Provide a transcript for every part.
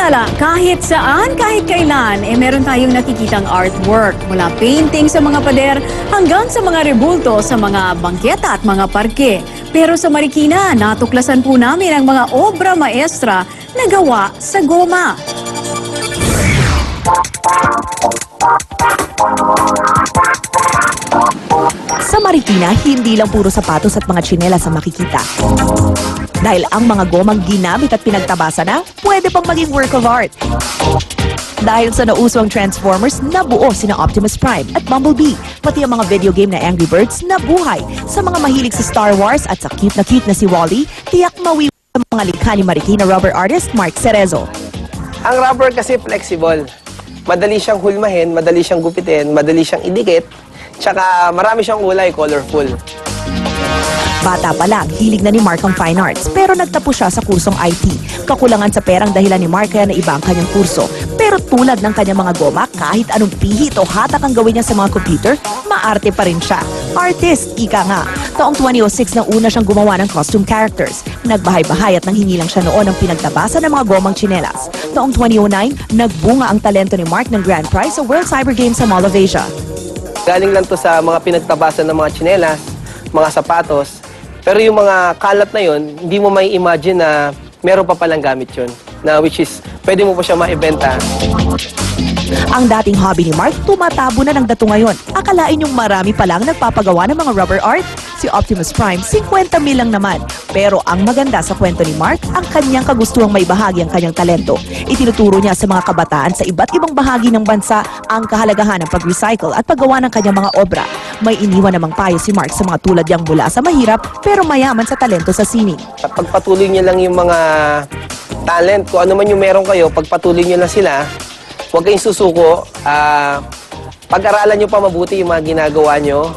Samantala, kahit saan, kahit kailan, meron tayong nakikitang artwork. Mula painting sa mga pader hanggang sa mga rebulto sa mga bangketa at mga parke. Pero sa Marikina, natuklasan po namin ang mga obra maestra na gawa sa goma. Sa Marikina, hindi lang puro sapatos at mga tsinelas ang makikita. Dahil ang mga gomang ginamit at pinagtabasa na, pwede pang maging work of art. Dahil sa nauso ang Transformers, nabuo sina Optimus Prime at Bumblebee, pati ang mga video game na Angry Birds na buhay. Sa mga mahilig sa Star Wars at sa cute na si Wall-E, tiyak mawiwi ang mga likha ni Marikina rubber artist Mark Cerezo. Ang rubber kasi flexible. Madali siyang hulmahin, madali siyang gupitin, madali siyang idikit, tsaka marami siyang kulay, colorful. Bata pa lang, hilig na ni Mark ang fine arts, pero nagtapos siya sa kursong IT. Kakulangan sa perang dahilan ni Mark kaya naiba ang kanyang kurso. Pero tulad ng kanyang mga goma, kahit anong pihit o hatak ang gawin niya sa mga computer, maarte pa rin siya. Artist, ika nga. Taong 2006 nang una siyang gumawa ng costume characters. Nagbahay-bahay at nanghingi lang siya noon ng pinagtabasa ng mga gomang tsinelas. Taong 2009, nagbunga ang talento ni Mark ng grand prize sa World Cyber Games sa Mall of Asia. Galing lang to sa mga pinagtabasan ng mga tsinelas, mga sapatos. Pero yung mga kalat na yon, hindi mo may imagine na meron pa palang gamit yun. Na which is, pwede mo pa siya maibenta. Ang dating hobby ni Mark, tumatabo na ng dato ngayon. Akalain yung marami pa lang nagpapagawa ng mga rubber art. Si Optimus Prime, 50 mil lang naman. Pero ang maganda sa kwento ni Mark, ang kanyang kagustuhang may bahagi ang kanyang talento. Itinuturo niya sa mga kabataan sa iba't ibang bahagi ng bansa ang kahalagahan ng pag-recycle at paggawa ng kanyang mga obra. May iniwan namang payo si Mark sa mga tulad niyang mula sa mahirap pero mayaman sa talento sa sining. Pagpatuloy niyo lang yung mga talent, kung ano man yung meron kayo, pagpatuloy niyo lang sila, huwag kayong susuko. Pag-aralan niyo pa mabuti yung mga ginagawa niyo.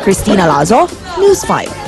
Christina Lazo, News 5.